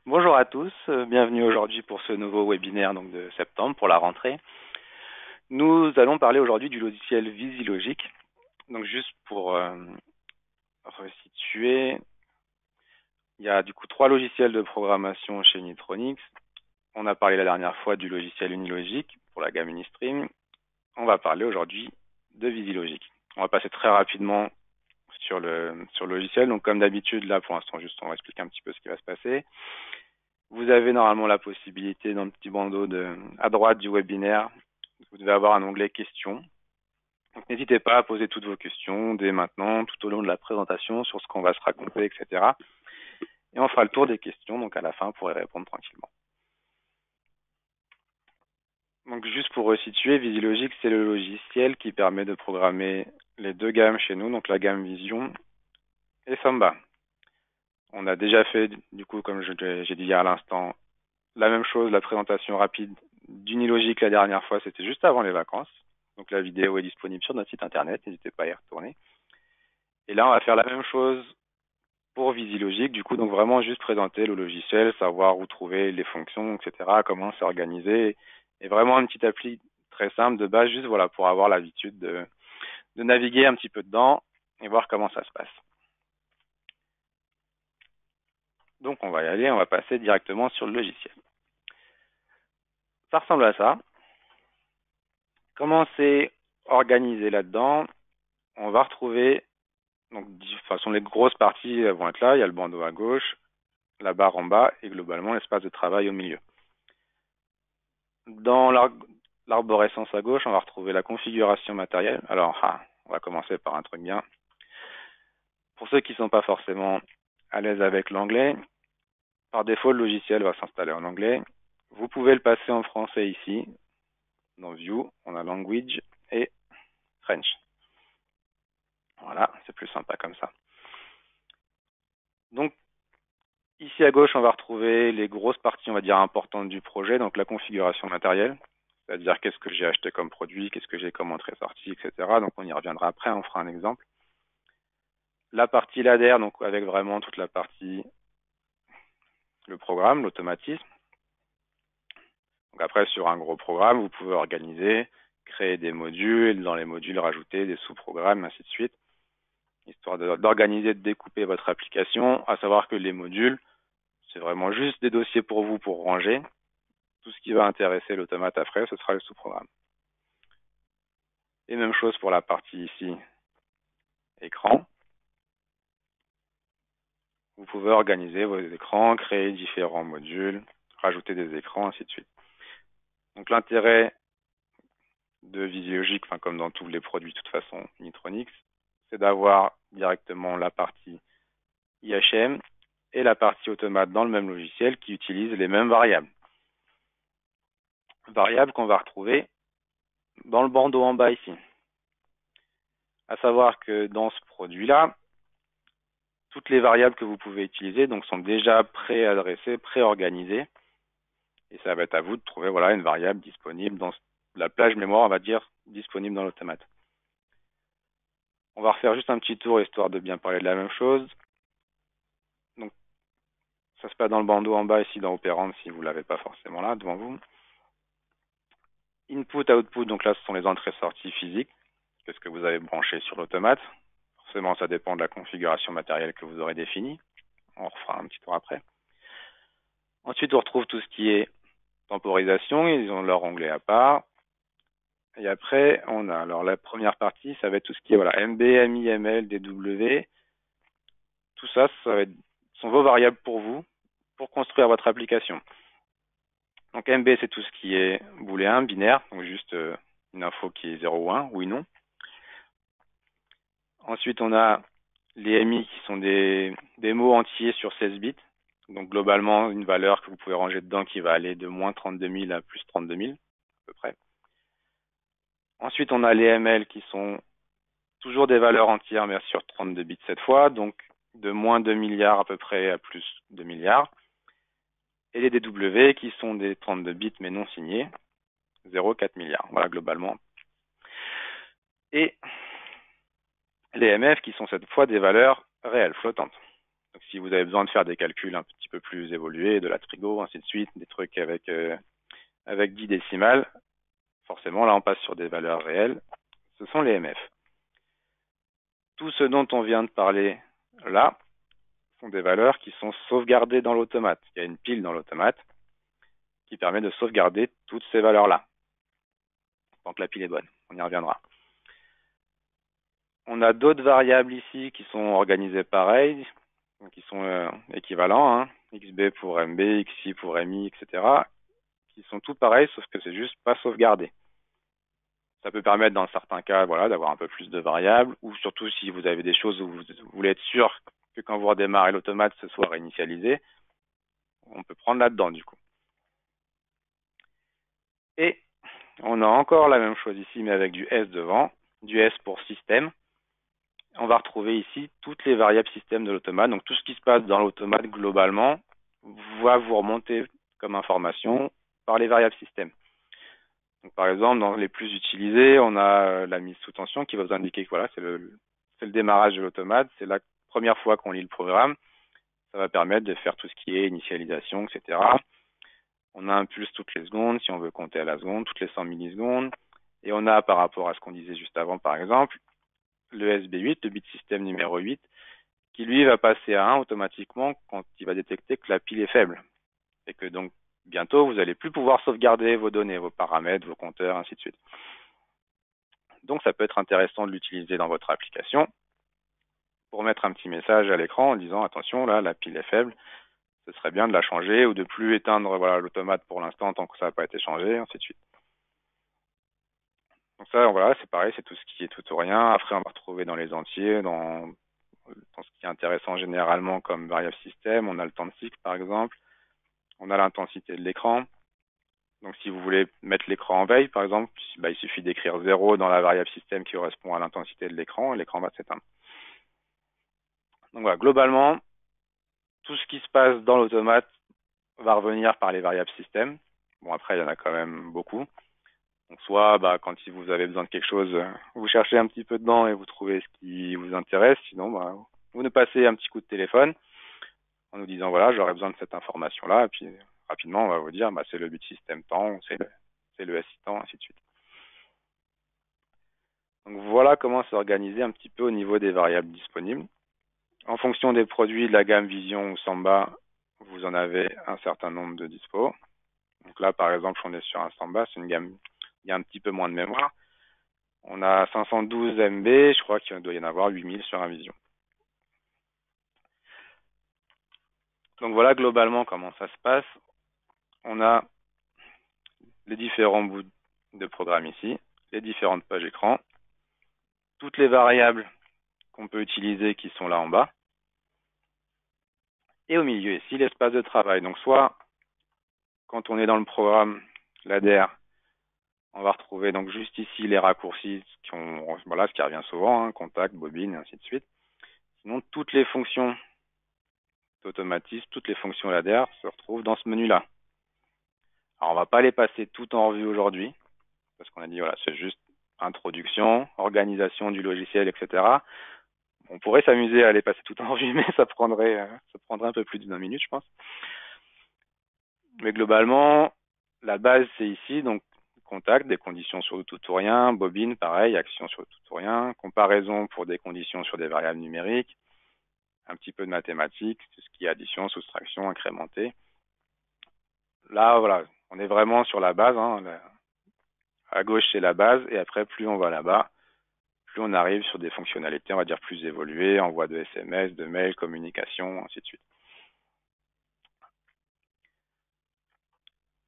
Bonjour à tous, bienvenue aujourd'hui pour ce nouveau webinaire donc de septembre pour la rentrée. Nous allons parler aujourd'hui du logiciel VisiLogic. Donc juste pour resituer, il y a du coup trois logiciels de programmation chez Unitronics. On a parlé la dernière fois du logiciel Unilogic pour la gamme Unistream. On va parler aujourd'hui de VisiLogic. On va passer très rapidement sur le logiciel. Donc comme d'habitude, là pour l'instant juste on va expliquer un petit peu ce qui va se passer. Vous avez normalement la possibilité dans le petit bandeau à droite du webinaire, vous devez avoir un onglet questions. Donc n'hésitez pas à poser toutes vos questions dès maintenant, tout au long de la présentation, sur ce qu'on va se raconter, etc. Et on fera le tour des questions, donc à la fin, pour y répondre tranquillement. Donc juste pour resituer, VisiLogic, c'est le logiciel qui permet de programmer les deux gammes chez nous, donc la gamme Vision et Samba. On a déjà fait, du coup, comme j'ai dit à l'instant, la même chose, la présentation rapide d'Unilogic la dernière fois, c'était juste avant les vacances. Donc la vidéo est disponible sur notre site internet, n'hésitez pas à y retourner. Et là, on va faire la même chose pour VisiLogic, du coup, donc vraiment juste présenter le logiciel, savoir où trouver les fonctions, etc., comment s'organiser, et vraiment une petite appli très simple de base, juste voilà, pour avoir l'habitude de naviguer un petit peu dedans et voir comment ça se passe. Donc on va y aller, on va passer directement sur le logiciel. Ça ressemble à ça. Comment c'est organisé là-dedans? On va retrouver, donc de toute façon les grosses parties vont être là, il y a le bandeau à gauche, la barre en bas et globalement l'espace de travail au milieu. Dans l'arborescence à gauche, on va retrouver la configuration matérielle. Alors, on va commencer par un truc bien. Pour ceux qui ne sont pas forcément à l'aise avec l'anglais, par défaut, le logiciel va s'installer en anglais. Vous pouvez le passer en français ici. Dans View, on a Language et French. Voilà, c'est plus sympa comme ça. Donc, ici à gauche, on va retrouver les grosses parties, on va dire, importantes du projet, donc la configuration matérielle, c'est-à-dire qu'est-ce que j'ai acheté comme produit, qu'est-ce que j'ai comme entrée-sortie, etc. Donc, on y reviendra après, on fera un exemple. La partie ladder, donc avec vraiment toute la partie, le programme, l'automatisme. Donc après, sur un gros programme, vous pouvez organiser, créer des modules, dans les modules, rajouter des sous-programmes, ainsi de suite, histoire d'organiser, de découper votre application, à savoir que les modules, c'est vraiment juste des dossiers pour vous pour ranger. Tout ce qui va intéresser l'automate après, ce sera le sous-programme. Et même chose pour la partie ici, écran. Vous pouvez organiser vos écrans, créer différents modules, rajouter des écrans, ainsi de suite. Donc l'intérêt de VisiLogic, enfin comme dans tous les produits de toute façon Unitronics, c'est d'avoir directement la partie IHM et la partie automate dans le même logiciel qui utilisent les mêmes variables. Variables qu'on va retrouver dans le bandeau en bas ici. À savoir que dans ce produit-là, toutes les variables que vous pouvez utiliser donc, sont déjà préadressées, préorganisées. Et ça va être à vous de trouver voilà, une variable disponible dans la plage mémoire, on va dire, disponible dans l'automate. On va refaire juste un petit tour histoire de bien parler de la même chose. Donc, ça se passe dans le bandeau en bas ici dans Operand si vous ne l'avez pas forcément là devant vous. Input, output, donc là ce sont les entrées-sorties physiques. Qu'est-ce que vous avez branché sur l'automate? Forcément, ça dépend de la configuration matérielle que vous aurez définie. On refera un petit tour après. Ensuite, on retrouve tout ce qui est temporisation. Ils ont leur onglet à part. Et après, on a alors la première partie, ça va être tout ce qui est voilà, MB, MI, ML, DW. Tout ça, sont vos variables pour vous, pour construire votre application. Donc MB, c'est tout ce qui est booléen, binaire, donc juste une info qui est 0 ou 1, oui, non. Ensuite, on a les MI qui sont des mots entiers sur 16 bits. Donc globalement, une valeur que vous pouvez ranger dedans qui va aller de moins 32 000 à plus 32 000, à peu près. Ensuite, on a les ML qui sont toujours des valeurs entières, mais sur 32 bits cette fois, donc de moins 2 milliards à peu près à plus 2 milliards. Et les DW qui sont des 32 bits mais non signés, 0,4 milliards, voilà globalement. Et les MF qui sont cette fois des valeurs réelles, flottantes. Donc, si vous avez besoin de faire des calculs un petit peu plus évolués, de la trigo, ainsi de suite, des trucs avec 10 décimales, forcément, là, on passe sur des valeurs réelles. Ce sont les MF. Tout ce dont on vient de parler là sont des valeurs qui sont sauvegardées dans l'automate. Il y a une pile dans l'automate qui permet de sauvegarder toutes ces valeurs-là, tant que la pile est bonne. On y reviendra. On a d'autres variables ici qui sont organisées pareil, qui sont équivalents, hein, XB pour MB, XI pour MI, etc., qui sont tout pareils, sauf que c'est juste pas sauvegardé. Ça peut permettre dans certains cas voilà, d'avoir un peu plus de variables, ou surtout si vous avez des choses où vous voulez être sûr que quand vous redémarrez l'automate, ce soit réinitialisé, on peut prendre là-dedans du coup. Et on a encore la même chose ici, mais avec du S devant, du S pour système. On va retrouver ici toutes les variables système de l'automate. Donc tout ce qui se passe dans l'automate globalement va vous remonter comme information par les variables système. Donc, par exemple, dans les plus utilisés, on a la mise sous tension qui va vous indiquer que voilà, c'est le démarrage de l'automate, c'est la première fois qu'on lit le programme. Ça va permettre de faire tout ce qui est initialisation, etc. On a un pulse toutes les secondes, si on veut compter à la seconde, toutes les 100 millisecondes. Et on a, par rapport à ce qu'on disait juste avant, par exemple, le SB8, le bit système numéro 8, qui lui va passer à 1 automatiquement quand il va détecter que la pile est faible. Et que donc, bientôt, vous n'allez plus pouvoir sauvegarder vos données, vos paramètres, vos compteurs, ainsi de suite. Donc, ça peut être intéressant de l'utiliser dans votre application pour mettre un petit message à l'écran en disant attention, là, la pile est faible, ce serait bien de la changer ou de plus éteindre voilà, l'automate pour l'instant tant que ça n'a pas été changé, ainsi de suite. Donc ça, voilà, c'est pareil, c'est tout ce qui est tout ou rien. Après, on va retrouver dans les entiers, dans ce qui est intéressant généralement comme variable système, on a le temps de cycle par exemple, on a l'intensité de l'écran. Donc si vous voulez mettre l'écran en veille par exemple, il suffit d'écrire 0 dans la variable système qui correspond à l'intensité de l'écran et l'écran va s'éteindre. Donc voilà, globalement, tout ce qui se passe dans l'automate va revenir par les variables système. Bon, après, il y en a quand même beaucoup. Donc soit quand vous avez besoin de quelque chose, vous cherchez un petit peu dedans et vous trouvez ce qui vous intéresse. Sinon, vous nous passez un petit coup de téléphone en nous disant voilà, j'aurais besoin de cette information-là. Et puis rapidement, on va vous dire c'est le but système temps, c'est le SI temps, ainsi de suite. Donc voilà comment s'organiser un petit peu au niveau des variables disponibles. En fonction des produits de la gamme Vision ou Samba, vous en avez un certain nombre de dispo. Donc là, par exemple, on est sur un Samba, c'est une gamme, il y a un petit peu moins de mémoire. On a 512 MB, je crois qu'il doit y en avoir 8000 sur un Vision. Donc voilà globalement comment ça se passe. On a les différents bouts de programme ici, les différentes pages écran, toutes les variables qu'on peut utiliser qui sont là en bas. Et au milieu ici, l'espace de travail. Donc soit quand on est dans le programme LADER, on va retrouver donc juste ici les raccourcis ce qui revient souvent, contact, bobine, et ainsi de suite. Sinon, toutes les fonctions d'automatisme, toutes les fonctions LADER se retrouvent dans ce menu-là. Alors, on va pas les passer tout en revue aujourd'hui, parce qu'on a dit, voilà, c'est juste introduction, organisation du logiciel, etc. On pourrait s'amuser à les passer tout en revue, mais ça prendrait un peu plus d'1 minute, je pense. Mais globalement, la base, c'est ici, donc contact, des conditions sur le tout ou rien, bobine, pareil, action sur le tout ou rien, comparaison pour des conditions sur des variables numériques, un petit peu de mathématiques, tout ce qui est addition, soustraction, incrémenté. Là, voilà, on est vraiment sur la base. À gauche, c'est la base, et après, plus on va là-bas, plus on arrive sur des fonctionnalités, on va dire, plus évoluées, envoi de SMS, de mails, communication, ainsi de suite.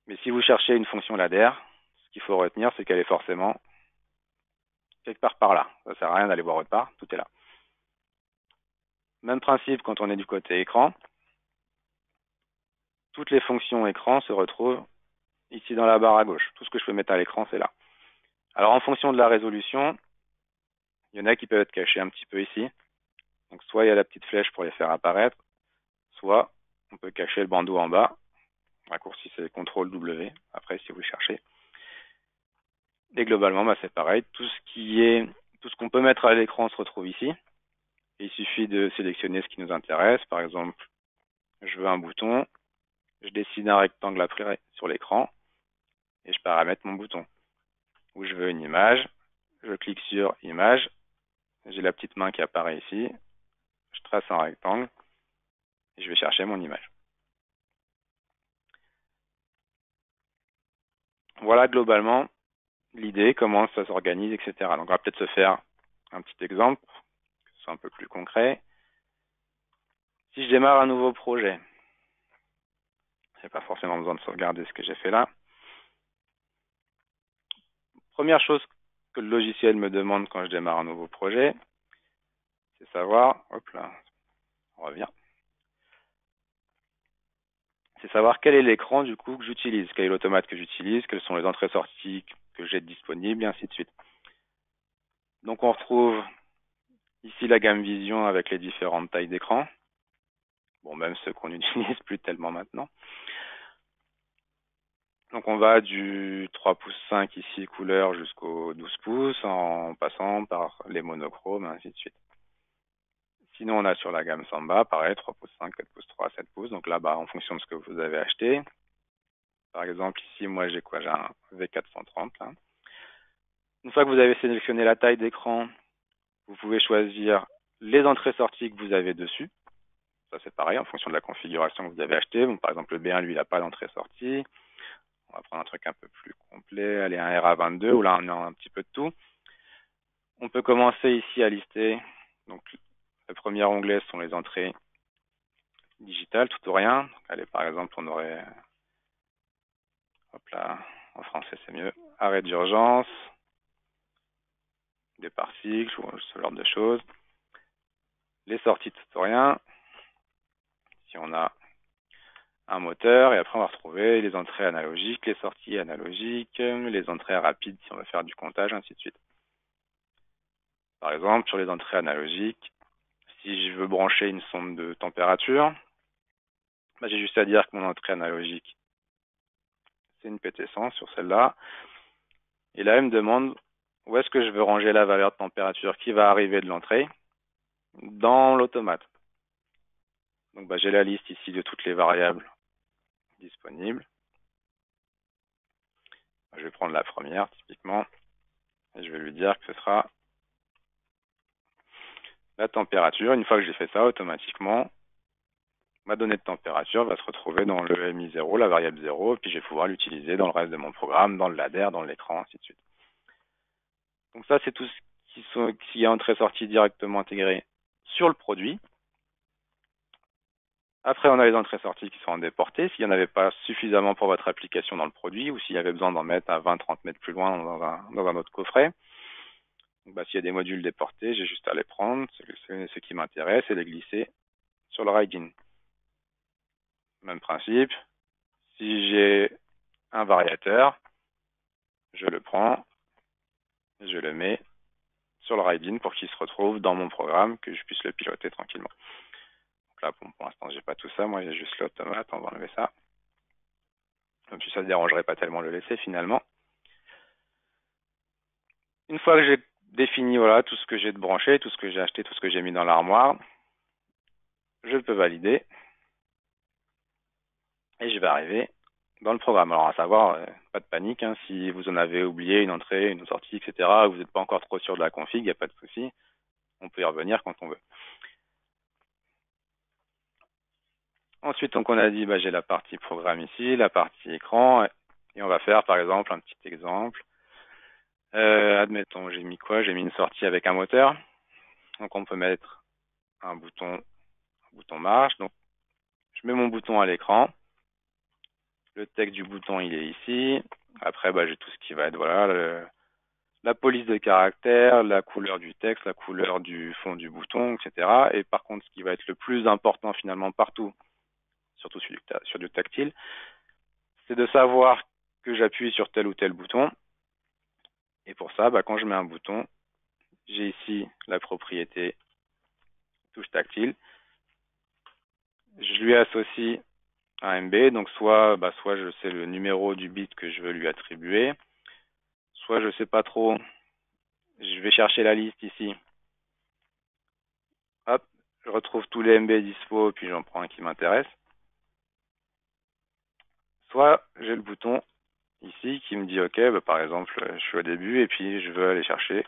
Mais si vous cherchez une fonction LADER, ce qu'il faut retenir, c'est qu'elle est forcément quelque part par là. Ça sert à rien d'aller voir autre part, tout est là. Même principe quand on est du côté écran. Toutes les fonctions écran se retrouvent ici dans la barre à gauche. Tout ce que je peux mettre à l'écran, c'est là. Alors en fonction de la résolution, il y en a qui peuvent être cachés un petit peu ici. Donc soit il y a la petite flèche pour les faire apparaître, soit on peut cacher le bandeau en bas. Le raccourci c'est CTRL W, après si vous cherchez. Et globalement, c'est pareil. Tout ce qu'on peut mettre à l'écran se retrouve ici. Et il suffit suffit de sélectionner ce qui nous intéresse. Par exemple, je veux un bouton, je dessine un rectangle après sur l'écran et je paramètre mon bouton. Ou je veux une image, je clique sur image, j'ai la petite main qui apparaît ici, je trace un rectangle et je vais chercher mon image. Voilà globalement l'idée, comment ça s'organise, etc. Donc on va peut-être se faire un petit exemple, que ce soit un peu plus concret. Si je démarre un nouveau projet, j'ai pas forcément besoin de sauvegarder ce que j'ai fait là. Première chose que le logiciel me demande quand je démarre un nouveau projet, c'est savoir, hop là, on revient, c'est savoir quel est l'écran du coup que j'utilise, quel est l'automate que j'utilise, quelles sont les entrées-sorties que j'ai disponibles, et ainsi de suite. Donc on retrouve ici la gamme Vision avec les différentes tailles d'écran. Bon, même ceux qu'on n'utilise plus tellement maintenant. Donc on va du 3 pouces 5 ici couleur jusqu'au 12 pouces en passant par les monochromes et ainsi de suite. Sinon on a sur la gamme Samba, pareil, 3 pouces 5, 4 pouces 3, 7 pouces. Donc là, en fonction de ce que vous avez acheté. Par exemple ici, moi j'ai quoi? J'ai un V430 là. Une fois que vous avez sélectionné la taille d'écran, vous pouvez choisir les entrées-sorties que vous avez dessus. Ça c'est pareil en fonction de la configuration que vous avez acheté. Bon, par exemple le B1 lui il n'a pas d'entrée-sortie. On va prendre un truc un peu plus complet. Allez, un RA22 où là on a un petit peu de tout. On peut commencer ici à lister. Donc le premier onglet sont les entrées digitales, tout ou rien. Donc, allez, par exemple, on aurait, hop là, en français c'est mieux, arrêt d'urgence, départ cycle, ou ce genre de choses. Les sorties tout ou rien. Si on a un moteur, et après on va retrouver les entrées analogiques, les sorties analogiques, les entrées rapides si on veut faire du comptage, ainsi de suite. Par exemple, sur les entrées analogiques, si je veux brancher une sonde de température, j'ai juste à dire que mon entrée analogique, c'est une PT100 sur celle-là. Et là, elle me demande où est-ce que je veux ranger la valeur de température qui va arriver de l'entrée dans l'automate. Donc j'ai la liste ici de toutes les variables disponibles. Je vais prendre la première typiquement et je vais lui dire que ce sera la température. Une fois que j'ai fait ça, automatiquement, ma donnée de température va se retrouver dans le MI0, la variable 0, et puis je vais pouvoir l'utiliser dans le reste de mon programme, dans le ladder, dans l'écran, ainsi de suite. Donc ça, c'est tout ce qui est entrée-sortie directement intégré sur le produit. Après, on a les entrées-sorties qui sont en déporté. S'il n'y en avait pas suffisamment pour votre application dans le produit, ou s'il y avait besoin d'en mettre à 20-30 mètres plus loin dans un autre coffret, s'il y a des modules déportés, j'ai juste à les prendre, ce qui m'intéresse, et les glisser sur le RIDE-IN. Même principe, si j'ai un variateur, je le prends, je le mets sur le RIDE-IN pour qu'il se retrouve dans mon programme, que je puisse le piloter tranquillement. Donc là, pour l'instant, j'ai pas tout ça. Moi, j'ai juste l'automate. On va enlever ça. Et puis, ça ne dérangerait pas tellement de le laisser finalement. Une fois que j'ai défini voilà, tout ce que j'ai de branché, tout ce que j'ai acheté, tout ce que j'ai mis dans l'armoire, je peux valider. Et je vais arriver dans le programme. Alors, à savoir, pas de panique. Si vous en avez oublié une entrée, une sortie, etc., vous n'êtes pas encore trop sûr de la config, il n'y a pas de souci. On peut y revenir quand on veut. Ensuite, donc on a dit, j'ai la partie programme ici, la partie écran, et on va faire par exemple un petit exemple. Admettons, j'ai mis quoi? J'ai mis une sortie avec un moteur. Donc on peut mettre un bouton marche. Donc je mets mon bouton à l'écran. Le texte du bouton il est ici. Après j'ai tout ce qui va être la police de caractère, la couleur du texte, la couleur du fond du bouton, etc. Et par contre, ce qui va être le plus important finalement partout, surtout sur du tactile, c'est de savoir que j'appuie sur tel ou tel bouton. Et pour ça, quand je mets un bouton, j'ai ici la propriété touche tactile. Je lui associe un MB, donc soit je sais le numéro du bit que je veux lui attribuer, soit je sais pas trop, je vais chercher la liste ici. Hop, je retrouve tous les MB dispo, puis j'en prends un qui m'intéresse. Soit j'ai le bouton ici qui me dit OK, bah, par exemple, je suis au début et puis je veux aller chercher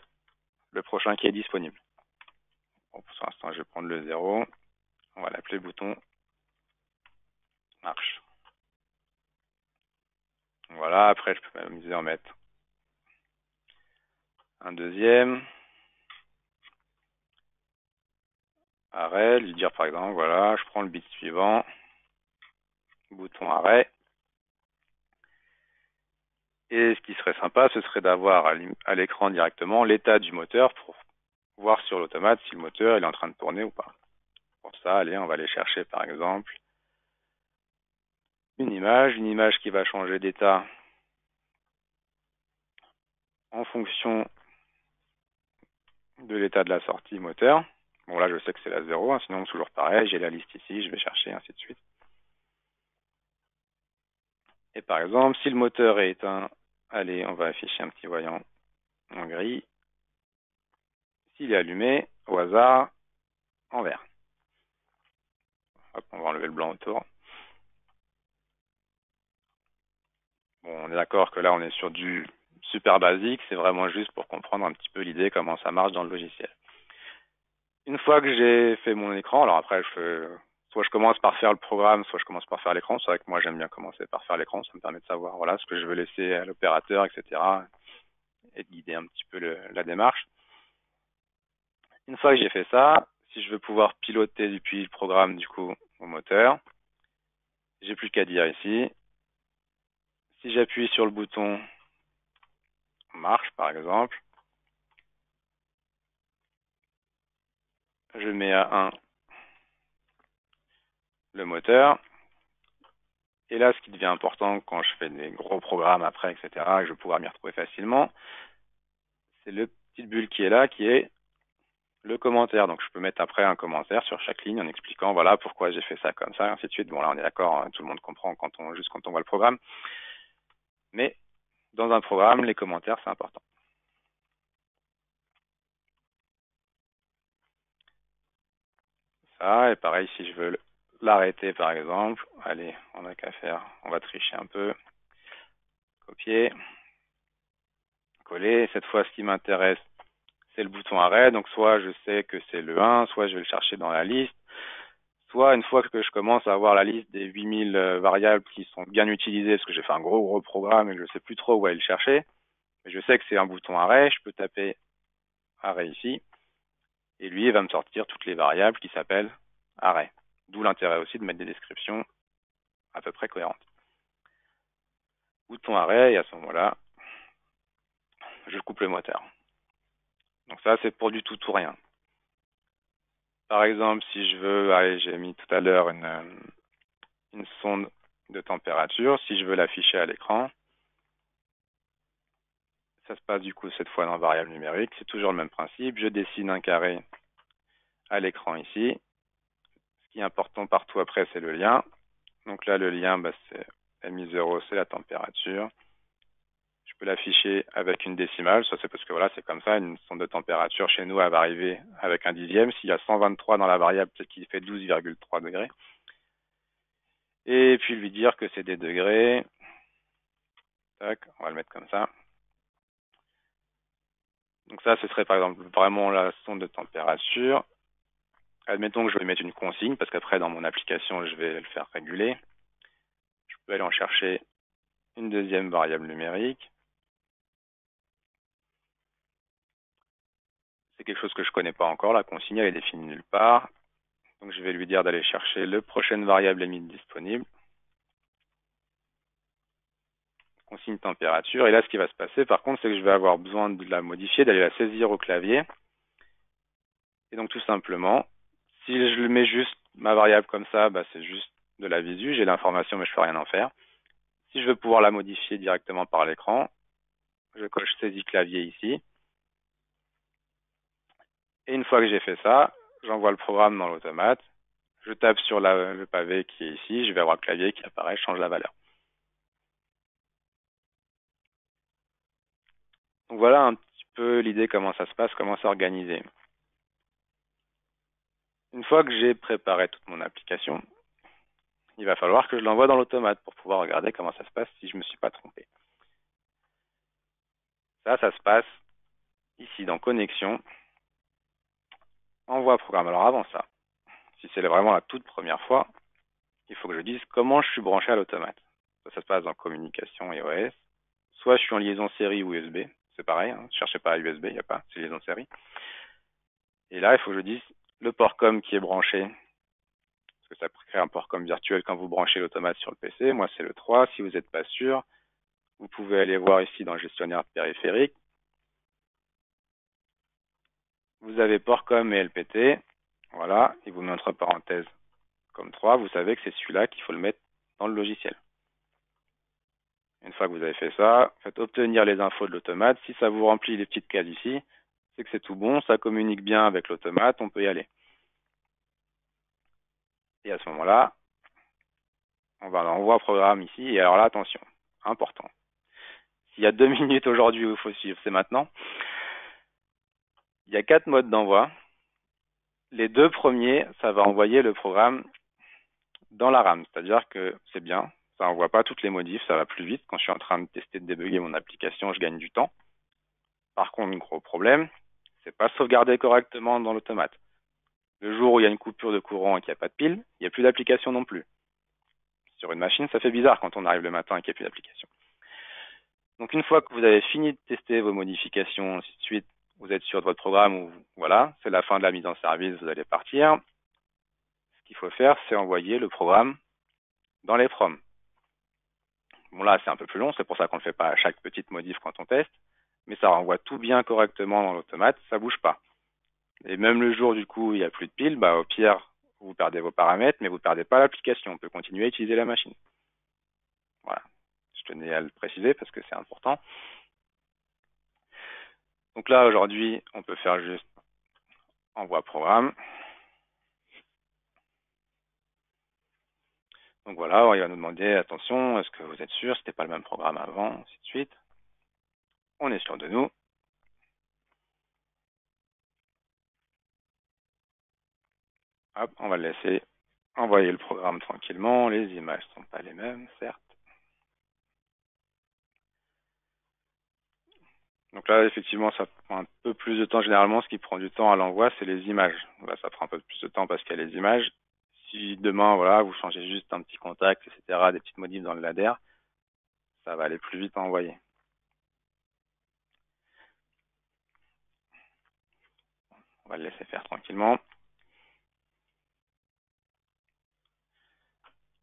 le prochain qui est disponible. Bon, pour l'instant, je vais prendre le 0. On va l'appeler bouton marche. Voilà, après je peux m'amuser à en mettre un deuxième. Arrêt, lui dire par exemple, voilà, je prends le bit suivant, bouton arrêt. Et ce qui serait sympa, ce serait d'avoir à l'écran directement l'état du moteur pour voir sur l'automate si le moteur il est en train de tourner ou pas. Pour ça, allez, on va aller chercher par exemple une image qui va changer d'état en fonction de l'état de la sortie moteur. Bon là je sais que c'est la 0, hein, sinon toujours pareil, j'ai la liste ici, je vais chercher, ainsi de suite. Et par exemple, si le moteur est éteint, allez, on va afficher un petit voyant en gris. S'il est allumé, au hasard, en vert. Hop, on va enlever le blanc autour. Bon, on est d'accord que là, on est sur du super basique. C'est vraiment juste pour comprendre un petit peu l'idée, comment ça marche dans le logiciel. Une fois que j'ai fait mon écran, alors après, soit je commence par faire le programme, soit je commence par faire l'écran. C'est vrai que moi, j'aime bien commencer par faire l'écran. Ça me permet de savoir voilà, ce que je veux laisser à l'opérateur, etc. Et de guider un petit peu la démarche. Une fois que j'ai fait ça, si je veux pouvoir piloter depuis le programme, du coup, mon moteur, j'ai plus qu'à dire ici. Si j'appuie sur le bouton marche, par exemple, je mets à 1 le moteur. Et là, ce qui devient important quand je fais des gros programmes après, etc., que je vais pouvoir m'y retrouver facilement, c'est le petit bulle qui est là, qui est le commentaire. Donc, je peux mettre après un commentaire sur chaque ligne en expliquant, voilà, pourquoi j'ai fait ça comme ça, et ainsi de suite. Bon, là, on est d'accord, hein, tout le monde comprend juste quand on voit le programme. Mais dans un programme, les commentaires, c'est important. Ça, et pareil, si je veux l'arrêter, par exemple, allez, on n'a qu'à faire, on va tricher un peu, copier, coller. Cette fois, ce qui m'intéresse, c'est le bouton arrêt. Donc, soit je sais que c'est le 1, soit je vais le chercher dans la liste. Soit, une fois que je commence à avoir la liste des 8000 variables qui sont bien utilisées, parce que j'ai fait un gros programme et que je ne sais plus trop où aller le chercher, mais je sais que c'est un bouton arrêt, je peux taper arrêt ici, et lui, il va me sortir toutes les variables qui s'appellent arrêt. D'où l'intérêt aussi de mettre des descriptions à peu près cohérentes. Bouton arrêt, et à ce moment-là, je coupe le moteur. Donc ça, c'est pour du tout ou rien. Par exemple, si je veux, allez, j'ai mis tout à l'heure une sonde de température, si je veux l'afficher à l'écran, ça se passe du coup cette fois dans variable numérique, c'est toujours le même principe, je dessine un carré à l'écran ici. Ce qui est important partout après, c'est le lien. Donc là, le lien, c'est mi0, c'est la température. Je peux l'afficher avec une décimale, ça c'est parce que voilà, c'est comme ça, une sonde de température chez nous, elle va arriver avec un dixième. S'il y a 123 dans la variable, c'est qu'il fait 12,3 degrés. Et puis lui dire que c'est des degrés. Tac, on va le mettre comme ça. Donc ça, ce serait par exemple vraiment la sonde de température. Admettons que je vais mettre une consigne, parce qu'après, dans mon application, je vais le faire réguler. Je peux aller en chercher une deuxième variable numérique. C'est quelque chose que je ne connais pas encore. La consigne, elle est définie nulle part. Donc, je vais lui dire d'aller chercher la prochaine variable limite disponible. Consigne température. Et là, ce qui va se passer, par contre, c'est que je vais avoir besoin de la modifier, d'aller la saisir au clavier. Et donc, tout simplement, si je mets juste ma variable comme ça, c'est juste de la visu. J'ai l'information, mais je ne peux rien en faire. Si je veux pouvoir la modifier directement par l'écran, je coche saisie clavier ici. Et une fois que j'ai fait ça, j'envoie le programme dans l'automate. Je tape sur le pavé qui est ici. Je vais avoir le clavier qui apparaît, je change la valeur. Donc voilà un petit peu l'idée, comment ça se passe, comment c'est organisé. Une fois que j'ai préparé toute mon application, il va falloir que je l'envoie dans l'automate pour pouvoir regarder comment ça se passe si je ne me suis pas trompé. Ça se passe ici dans Connexion, Envoi programme. Alors avant ça, si c'est vraiment la toute première fois, il faut que je dise comment je suis branché à l'automate. Ça se passe dans Communication et OS. Soit je suis en liaison série ou USB, c'est pareil, ne cherchez pas à USB, il n'y a pas, c'est liaison série. Et là, il faut que je dise le port com qui est branché, parce que ça crée un port com virtuel quand vous branchez l'automate sur le PC. Moi, c'est le 3. Si vous n'êtes pas sûr, vous pouvez aller voir ici dans le gestionnaire de périphérique. Vous avez port com et LPT. Voilà, il vous met entre parenthèses comme 3. Vous savez que c'est celui-là qu'il faut le mettre dans le logiciel. Une fois que vous avez fait ça, faites obtenir les infos de l'automate. Si ça vous remplit les petites cases ici, c'est que c'est tout bon, ça communique bien avec l'automate, on peut y aller. Et à ce moment-là, on va l'envoyer programme ici. Et alors là, attention, important. S'il y a 2 minutes aujourd'hui où il faut suivre, c'est maintenant. Il y a 4 modes d'envoi. Les 2 premiers, ça va envoyer le programme dans la RAM. C'est-à-dire que c'est bien, ça n'envoie pas toutes les modifs, ça va plus vite. Quand je suis en train de tester, de débugger mon application, je gagne du temps. Par contre, gros problème, c'est pas sauvegardé correctement dans l'automate. Le jour où il y a une coupure de courant et qu'il n'y a pas de pile, il n'y a plus d'application non plus. Sur une machine, ça fait bizarre quand on arrive le matin et qu'il n'y a plus d'application. Donc une fois que vous avez fini de tester vos modifications, ainsi de suite, vous êtes sûr de votre programme, ou voilà, c'est la fin de la mise en service, vous allez partir. Ce qu'il faut faire, c'est envoyer le programme dans les proms. Bon là, c'est un peu plus long, c'est pour ça qu'on ne le fait pas à chaque petite modif quand on teste, mais ça renvoie tout bien correctement dans l'automate, ça bouge pas. Et même le jour du coup, il n'y a plus de pile, bah au pire, vous perdez vos paramètres, mais vous ne perdez pas l'application, on peut continuer à utiliser la machine. Voilà, je tenais à le préciser parce que c'est important. Donc là, aujourd'hui, on peut faire juste envoi programme. Donc voilà, il va nous demander, attention, est-ce que vous êtes sûr, c'était pas le même programme avant, ainsi de suite. On est sûr de nous. Hop, on va le laisser envoyer le programme tranquillement. Les images ne sont pas les mêmes, certes. Donc là, effectivement, ça prend un peu plus de temps. Généralement, ce qui prend du temps à l'envoi, c'est les images. Là, ça prend un peu plus de temps parce qu'il y a les images. Si demain, voilà, vous changez juste un petit contact, etc., des petites modifs dans le ladder, ça va aller plus vite à envoyer. On va le laisser faire tranquillement.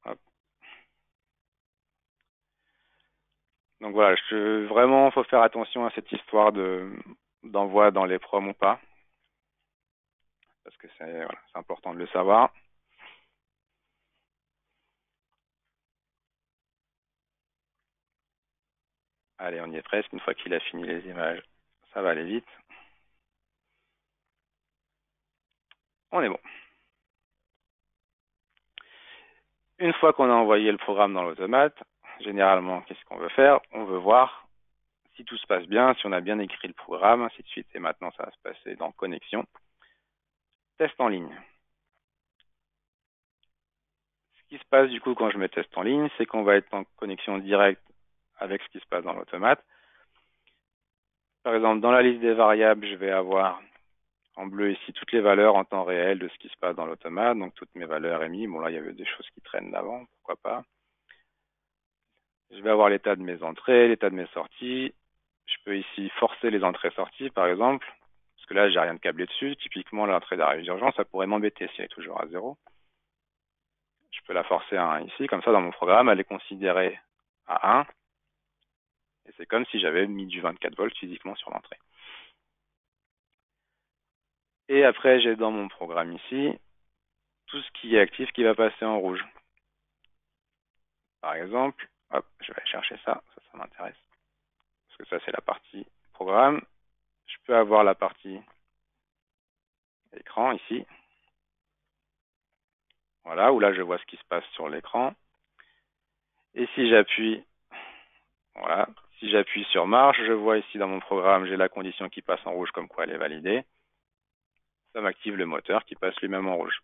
Hop. Donc voilà, vraiment, faut faire attention à cette histoire d'envoi dans les proms ou pas, parce que c'est important de le savoir. Allez, on y est presque. Une fois qu'il a fini les images, ça va aller vite. On est bon. Une fois qu'on a envoyé le programme dans l'automate, généralement, qu'est-ce qu'on veut faire? On veut voir si tout se passe bien, si on a bien écrit le programme, ainsi de suite. Et maintenant, ça va se passer dans Connexion. Test en ligne. Ce qui se passe du coup quand je mets test en ligne, c'est qu'on va être en connexion directe avec ce qui se passe dans l'automate. Par exemple, dans la liste des variables, je vais avoir en bleu ici toutes les valeurs en temps réel de ce qui se passe dans l'automate, donc toutes mes valeurs émises. Bon là, il y avait des choses qui traînent d'avant, pourquoi pas. Je vais avoir l'état de mes entrées, l'état de mes sorties. Je peux ici forcer les entrées-sorties, par exemple, parce que là, j'ai rien de câblé dessus. Typiquement, l'entrée d'arrivée d'urgence, ça pourrait m'embêter si elle est toujours à 0. Je peux la forcer à 1 ici, comme ça, dans mon programme, elle est considérée à 1. Et c'est comme si j'avais mis du 24 volts physiquement sur l'entrée. Et après, j'ai dans mon programme ici tout ce qui est actif qui va passer en rouge. Par exemple, hop, je vais aller chercher ça m'intéresse. Parce que ça, c'est la partie programme. Je peux avoir la partie écran ici. Voilà, où là, je vois ce qui se passe sur l'écran. Et si j'appuie, voilà, si j'appuie sur marche, je vois ici dans mon programme, j'ai la condition qui passe en rouge comme quoi elle est validée. ça m'active le moteur qui passe lui-même en rouge.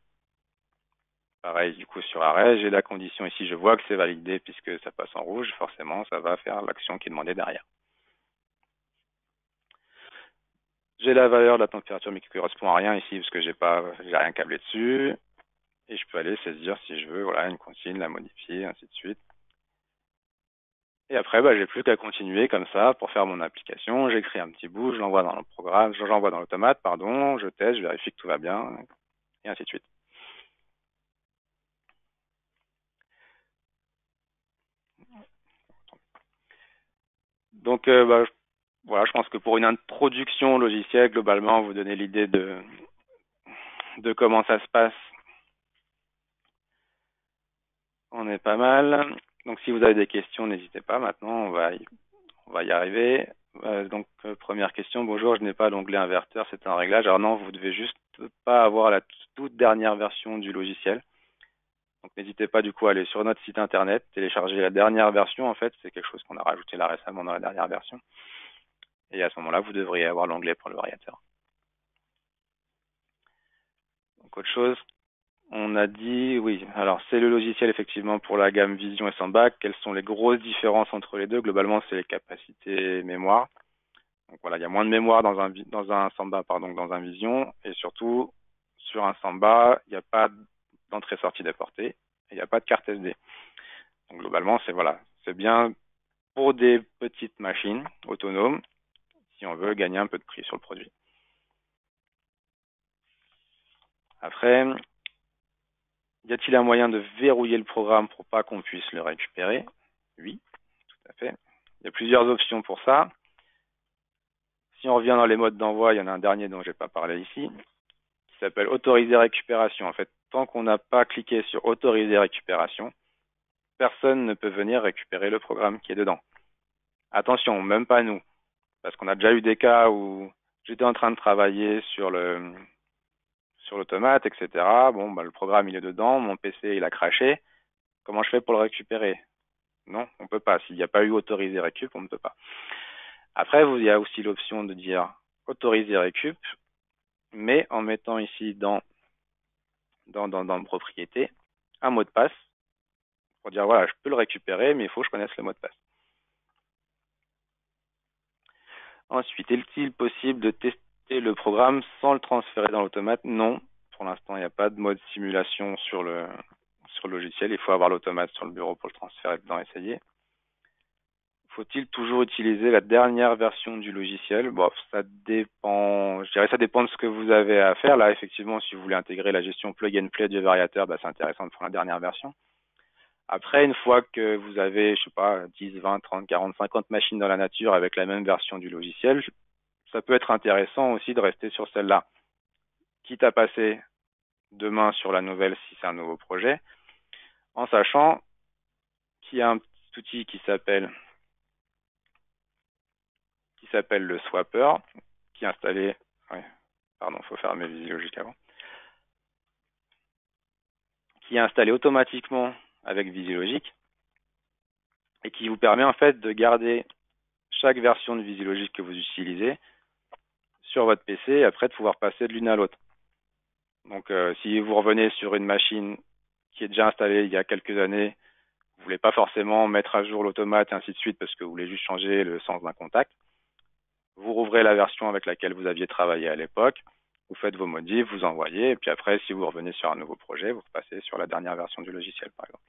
Pareil, du coup, sur arrêt, j'ai la condition ici, je vois que c'est validé puisque ça passe en rouge, forcément, ça va faire l'action qui est demandée derrière. J'ai la valeur de la température, mais qui correspond à rien ici parce que j'ai rien câblé dessus. Et je peux aller saisir si je veux, voilà, une consigne, la modifier, ainsi de suite. Et après, j'ai plus qu'à continuer comme ça pour faire mon application. J'écris un petit bout, je l'envoie dans le programme, j'envoie dans l'automate, pardon, je teste, je vérifie que tout va bien, et ainsi de suite. Donc, voilà, je pense que pour une introduction au logiciel, globalement, vous donnez l'idée de comment ça se passe. On est pas mal. Donc, si vous avez des questions, n'hésitez pas. Maintenant, on va y arriver. Première question. Bonjour, je n'ai pas l'onglet inverteur, c'est un réglage. Alors non, vous devez juste pas avoir la toute dernière version du logiciel. Donc, n'hésitez pas du coup à aller sur notre site internet, télécharger la dernière version. En fait, c'est quelque chose qu'on a rajouté là récemment dans la dernière version. Et à ce moment-là, vous devriez avoir l'onglet pour le variateur. Donc, autre chose, on a dit, oui, alors c'est le logiciel effectivement pour la gamme Vision et Samba. Quelles sont les grosses différences entre les deux? Globalement, c'est les capacités mémoire. Donc voilà, il y a moins de mémoire dans un Samba, pardon, que dans un Vision. Et surtout, sur un Samba, il n'y a pas d'entrée-sortie déportée et il n'y a pas de carte SD. Donc globalement, c'est bien pour des petites machines autonomes si on veut gagner un peu de prix sur le produit. Après, y a-t-il un moyen de verrouiller le programme pour pas qu'on puisse le récupérer? Oui, tout à fait. Il y a plusieurs options pour ça. Si on revient dans les modes d'envoi, il y en a un dernier dont je n'ai pas parlé ici, qui s'appelle autoriser récupération. En fait, tant qu'on n'a pas cliqué sur autoriser récupération, personne ne peut venir récupérer le programme qui est dedans. Attention, même pas nous, parce qu'on a déjà eu des cas où j'étais en train de travailler sur l'automate, etc. Bon, le programme il est dedans, mon PC il a craché. Comment je fais pour le récupérer? Non, on peut pas. S'il n'y a pas eu autorisé récup, on ne peut pas. Après, il y a aussi l'option de dire autoriser récup, mais en mettant ici dans propriété un mot de passe pour dire voilà, je peux le récupérer, mais il faut que je connaisse le mot de passe. Ensuite, est-il possible de tester le programme sans le transférer dans l'automate? Non. Pour l'instant, il n'y a pas de mode simulation sur le logiciel. Il faut avoir l'automate sur le bureau pour le transférer dedans et essayer. Faut-il toujours utiliser la dernière version du logiciel? Bon, ça dépend. Je dirais ça dépend de ce que vous avez à faire. Là, effectivement, si vous voulez intégrer la gestion plug and play du variateur, c'est intéressant de prendre la dernière version. Après, une fois que vous avez, je sais pas, 10, 20, 30, 40, 50 machines dans la nature avec la même version du logiciel, ça peut être intéressant aussi de rester sur celle-là. Quitte à passer demain sur la nouvelle si c'est un nouveau projet, en sachant qu'il y a un petit outil qui s'appelle le swapper, qui est installé. Ouais, pardon, faut fermer Visilogic avant. Qui est installé automatiquement avec Visilogic et qui vous permet en fait de garder chaque version de Visilogic que vous utilisez sur votre PC et après de pouvoir passer de l'une à l'autre. Donc si vous revenez sur une machine qui est déjà installée il y a quelques années, vous voulez pas forcément mettre à jour l'automate et ainsi de suite parce que vous voulez juste changer le sens d'un contact, vous rouvrez la version avec laquelle vous aviez travaillé à l'époque, vous faites vos modifs, vous envoyez, et puis après, si vous revenez sur un nouveau projet, vous repassez sur la dernière version du logiciel, par exemple.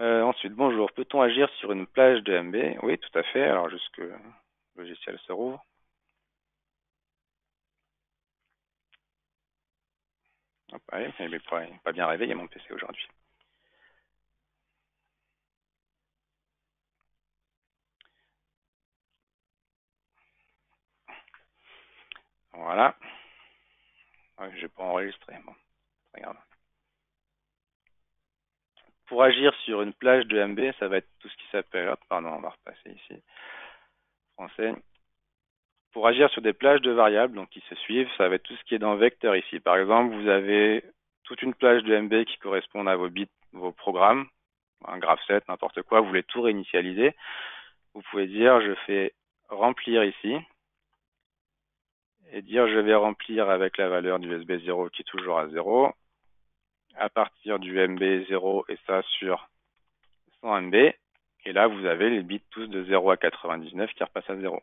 Ensuite, bonjour, peut-on agir sur une plage de MB? Oui, tout à fait, alors juste que le logiciel se rouvre. Hop, allez, il n'est pas bien réveillé mon PC aujourd'hui. Voilà. Ouais, je n'ai pas enregistré, bon, c'est pas grave. Pour agir sur une plage de MB, ça va être tout ce qui s'appelle, hop, pardon, on va repasser ici, français. Pour agir sur des plages de variables, donc qui se suivent, ça va être tout ce qui est dans vecteur ici. Par exemple, vous avez toute une plage de MB qui correspond à vos bits, vos programmes, un graph set, n'importe quoi, vous voulez tout réinitialiser. Vous pouvez dire, je fais remplir ici, et dire je vais remplir avec la valeur du SB0 qui est toujours à 0, à partir du MB0 et ça sur 100 MB, et là vous avez les bits tous de 0 à 99 qui repassent à 0.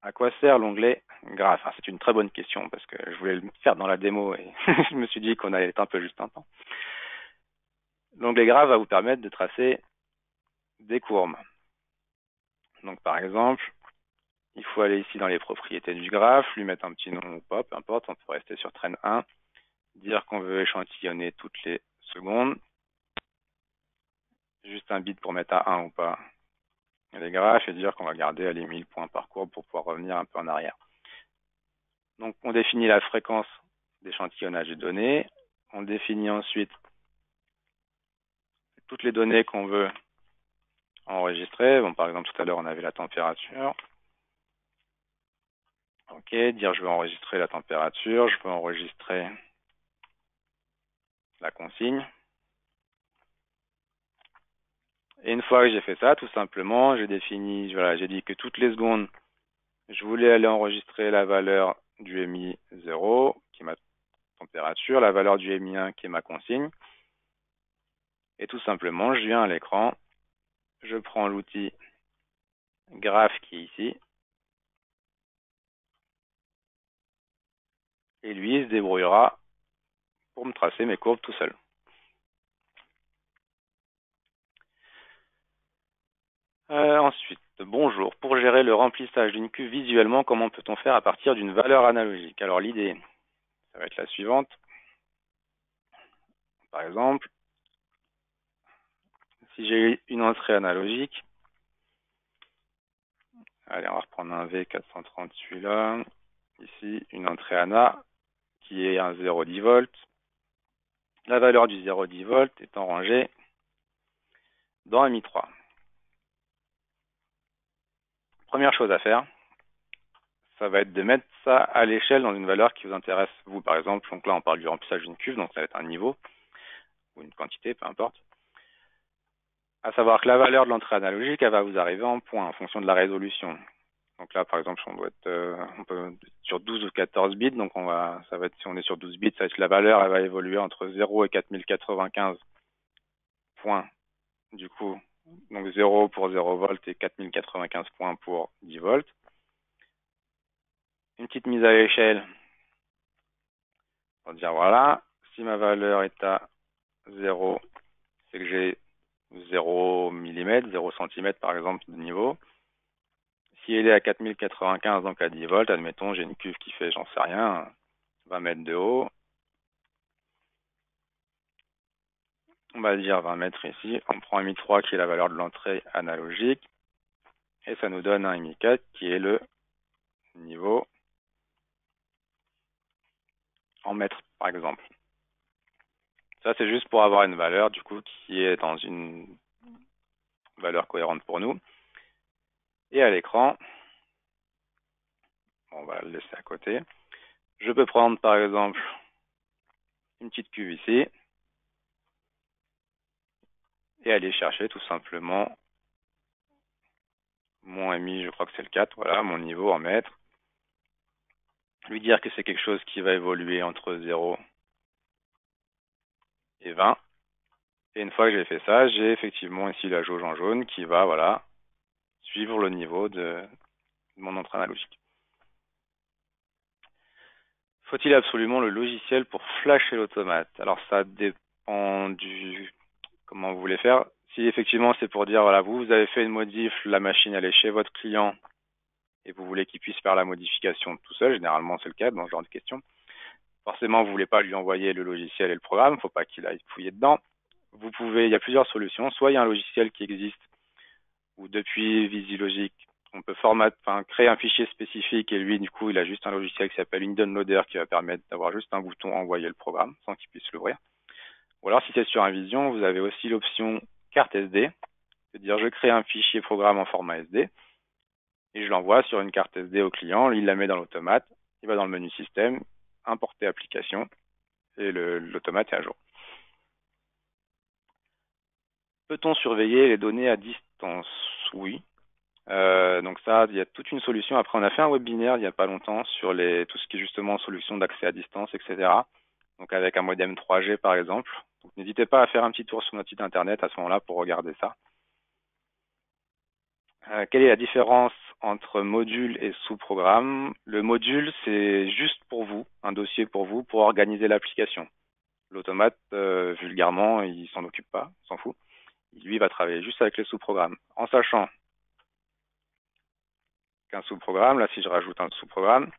À quoi sert l'onglet graph? C'est une très bonne question parce que je voulais le faire dans la démo et je me suis dit qu'on allait être un peu juste un temps. L'onglet graph va vous permettre de tracer des courbes. Donc par exemple, il faut aller ici dans les propriétés du graphe, lui mettre un petit nom ou pas, peu importe, on peut rester sur train 1, dire qu'on veut échantillonner toutes les secondes, juste un bit pour mettre à 1 ou pas les graphes et dire qu'on va garder à les 1000 points par courbe pour pouvoir revenir un peu en arrière. Donc on définit la fréquence d'échantillonnage des données, on définit ensuite toutes les données qu'on veut enregistrer. Bon, par exemple, tout à l'heure, on avait la température. Ok, dire je veux enregistrer la température, je veux enregistrer la consigne. Et une fois que j'ai fait ça, tout simplement, j'ai défini, voilà, j'ai dit que toutes les secondes, je voulais aller enregistrer la valeur du MI 0, qui est ma température, la valeur du MI 1, qui est ma consigne. Et tout simplement, je viens à l'écran, je prends l'outil graph qui est ici, et lui, il se débrouillera pour me tracer mes courbes tout seul. Ensuite, bonjour. Pour gérer le remplissage d'une cuve visuellement, comment peut-on faire à partir d'une valeur analogique? Alors l'idée, ça va être la suivante. Par exemple, si j'ai une entrée analogique, allez, on va reprendre un V430 celui-là. Ici, une entrée ANA qui est un 0,10 volts. La valeur du 0,10 volts est en rangée dans MI3. Première chose à faire, ça va être de mettre ça à l'échelle dans une valeur qui vous intéresse, vous par exemple. Donc là, on parle du remplissage d'une cuve, donc ça va être un niveau ou une quantité, peu importe. À savoir que la valeur de l'entrée analogique, elle va vous arriver en points en fonction de la résolution. Donc là, par exemple, on doit être, on peut être sur 12 ou 14 bits, donc ça va être, si on est sur 12 bits, ça va être la valeur, elle va évoluer entre 0 et 4095 points. Du coup, donc 0 pour 0 volts et 4095 points pour 10 volts. Une petite mise à l'échelle pour dire voilà, si ma valeur est à 0, c'est que j'ai 0 mm, 0 cm par exemple de niveau. Si elle est à 4095, donc à 10 volts, admettons, j'ai une cuve qui fait, j'en sais rien, 20 mètres de haut. On va dire 20 mètres ici. On prend un MI3 qui est la valeur de l'entrée analogique. Et ça nous donne un MI4 qui est le niveau en mètres, par exemple. Ça, c'est juste pour avoir une valeur, du coup, qui est dans une valeur cohérente pour nous. Et à l'écran, on va le laisser à côté. Je peux prendre, par exemple, une petite cuve ici. Et aller chercher tout simplement mon MI, je crois que c'est le 4, voilà, mon niveau en mètres. Lui dire que c'est quelque chose qui va évoluer entre 0 et 20. Et une fois que j'ai fait ça, j'ai effectivement ici la jauge en jaune qui va, voilà, suivre le niveau de mon entrée analogique. Faut-il absolument le logiciel pour flasher l'automate? Alors ça dépend du comment vous voulez faire. Si effectivement c'est pour dire, voilà, vous avez fait une modif, la machine elle est chez votre client et vous voulez qu'il puisse faire la modification tout seul, généralement c'est le cas dans ce genre de questions. Forcément, vous voulez pas lui envoyer le logiciel et le programme, faut pas qu'il aille fouiller dedans. Vous pouvez, il y a plusieurs solutions. Soit il y a un logiciel qui existe, ou depuis VisiLogic, on peut créer un fichier spécifique et lui, du coup, il a juste un logiciel qui s'appelle InDownloader qui va permettre d'avoir juste un bouton envoyer le programme sans qu'il puisse l'ouvrir. Ou alors, si c'est sur un Vision, vous avez aussi l'option carte SD, c'est-à-dire je crée un fichier programme en format SD et je l'envoie sur une carte SD au client, il la met dans l'automate, il va dans le menu système, importer application et l'automate est à jour. Peut-on surveiller les données à distance? Oui. Donc ça, il y a toute une solution. Après, on a fait un webinaire il n'y a pas longtemps sur tout ce qui est justement solution d'accès à distance, etc. Donc avec un modem 3G par exemple. Donc n'hésitez pas à faire un petit tour sur notre site internet à ce moment-là pour regarder ça. Quelle est la différence entre module et sous-programme? Le module, c'est juste pour vous, un dossier pour vous, pour organiser l'application. L'automate, vulgairement, il s'en occupe pas, il s'en fout. Lui, il va travailler juste avec les sous-programmes. En sachant qu'un sous-programme, là, si je rajoute un sous-programme,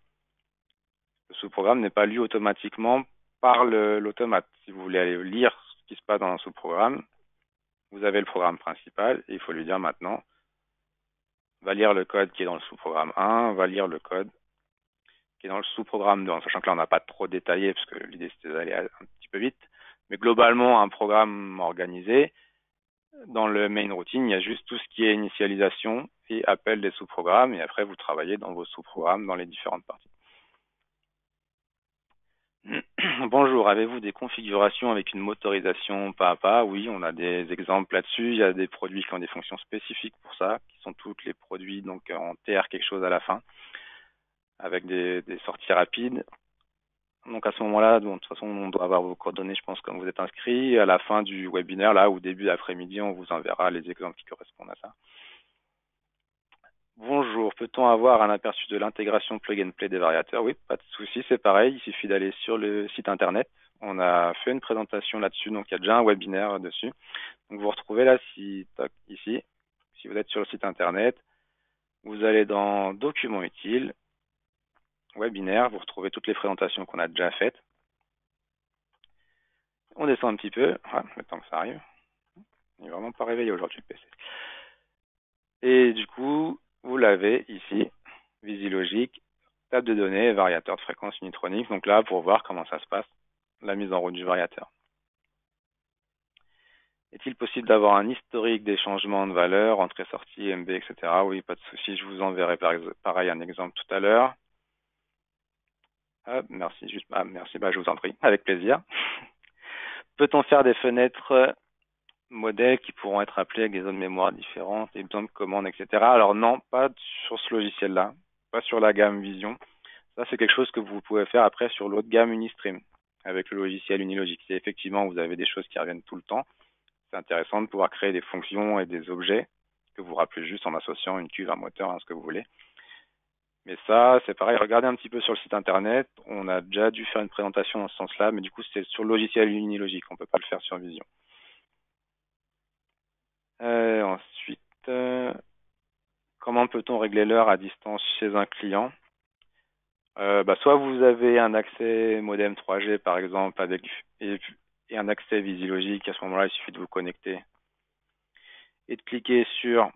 le sous-programme n'est pas lu automatiquement par l'automate. Si vous voulez aller lire ce qui se passe dans un sous-programme, vous avez le programme principal et il faut lui dire maintenant, va lire le code qui est dans le sous-programme 1, va lire le code qui est dans le sous-programme 2, en sachant que là, on n'a pas trop détaillé parce que l'idée c'était d'aller un petit peu vite. Mais globalement, un programme organisé, dans le main routine, il y a juste tout ce qui est initialisation et appel des sous-programmes et après, vous travaillez dans vos sous-programmes dans les différentes parties. Bonjour, avez-vous des configurations avec une motorisation pas à pas? Oui, on a des exemples là-dessus. Il y a des produits qui ont des fonctions spécifiques pour ça, qui sont tous les produits donc en TR quelque chose à la fin, avec des sorties rapides. Donc à ce moment-là, de toute façon, on doit avoir vos coordonnées, je pense, comme vous êtes inscrit. À la fin du webinaire, là, ou début d'après-midi, on vous enverra les exemples qui correspondent à ça. Bonjour, peut-on avoir un aperçu de l'intégration plug and play des variateurs? Oui, pas de souci, c'est pareil, il suffit d'aller sur le site internet. On a fait une présentation là-dessus, donc il y a déjà un webinaire dessus. Donc vous retrouvez là, ici, si vous êtes sur le site internet, vous allez dans Documents utiles, Webinaire, vous retrouvez toutes les présentations qu'on a déjà faites. On descend un petit peu, le temps que ça arrive. Il n'est vraiment pas réveillé aujourd'hui le PC. Et du coup, vous l'avez ici, VisiLogic, table de données, variateur de fréquence unitronique. Donc là, pour voir comment ça se passe, la mise en route du variateur. Est-il possible d'avoir un historique des changements de valeur, entrée-sortie, MB, etc. Oui, pas de souci, je vous enverrai pareil un exemple tout à l'heure. Merci, merci, je vous en prie, avec plaisir. Peut-on faire des fenêtres modèles qui pourront être appelés avec des zones mémoire différentes, des besoins de commandes, etc. Alors non, pas sur ce logiciel-là, pas sur la gamme Vision. Ça, c'est quelque chose que vous pouvez faire après sur l'autre gamme Unistream, avec le logiciel Unilogic. Si effectivement vous avez des choses qui reviennent tout le temps, c'est intéressant de pouvoir créer des fonctions et des objets que vous rappelez juste en associant une cuve, un moteur, ce que vous voulez. Mais ça, c'est pareil, regardez un petit peu sur le site internet. On a déjà dû faire une présentation dans ce sens-là, mais du coup, c'est sur le logiciel Unilogic. On ne peut pas le faire sur Vision. Ensuite, comment peut-on régler l'heure à distance chez un client? Soit vous avez un accès modem 3G par exemple et un accès VisiLogic. À ce moment-là, il suffit de vous connecter et de cliquer sur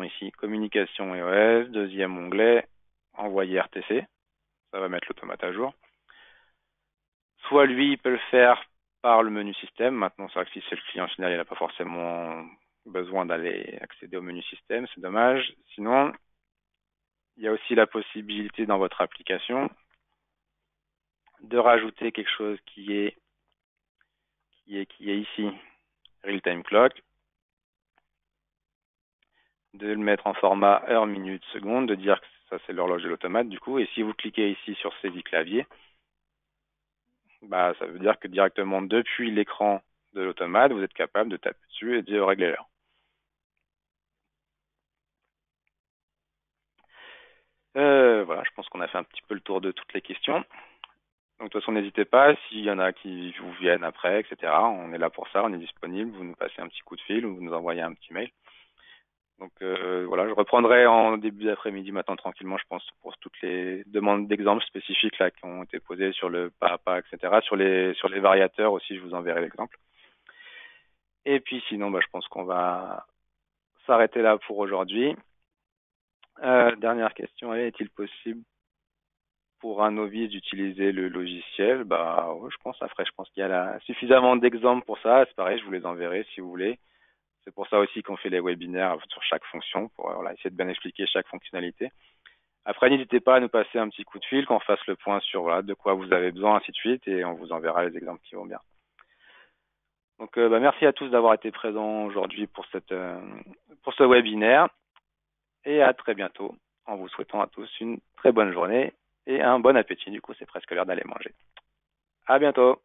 ici communication EOS, deuxième onglet, envoyer RTC. Ça va mettre l'automate à jour. Soit lui, il peut le faire par le menu système. Maintenant, c'est vrai que si c'est le client final, il n'a pas forcément besoin d'aller accéder au menu système. C'est dommage. Sinon, il y a aussi la possibilité dans votre application de rajouter quelque chose qui est ici, Real Time Clock, de le mettre en format heure, minute, seconde, de dire que ça c'est l'horloge de l'automate du coup, et si vous cliquez ici sur saisie clavier, ça veut dire que directement depuis l'écran de l'automate, vous êtes capable de taper dessus et de régler l'heure. Voilà, je pense qu'on a fait un petit peu le tour de toutes les questions. Donc de toute façon, n'hésitez pas, s'il y en a qui vous viennent après, etc. On est là pour ça, on est disponible, vous nous passez un petit coup de fil ou vous nous envoyez un petit mail. Donc voilà, je reprendrai en début d'après-midi maintenant tranquillement, je pense, pour toutes les demandes d'exemples spécifiques là qui ont été posées sur le pas à pas, etc. Sur les variateurs aussi, je vous enverrai l'exemple. Et puis sinon, je pense qu'on va s'arrêter là pour aujourd'hui. Dernière question, est-il possible pour un novice d'utiliser le logiciel? Ouais, je pense qu'il y a suffisamment d'exemples pour ça. C'est pareil, je vous les enverrai si vous voulez. C'est pour ça aussi qu'on fait les webinaires sur chaque fonction, pour essayer de bien expliquer chaque fonctionnalité. Après, n'hésitez pas à nous passer un petit coup de fil, qu'on fasse le point sur de quoi vous avez besoin, ainsi de suite, et on vous enverra les exemples qui vont bien. Donc, merci à tous d'avoir été présents aujourd'hui pour ce webinaire et à très bientôt en vous souhaitant à tous une très bonne journée et un bon appétit. Du coup, c'est presque l'heure d'aller manger. À bientôt.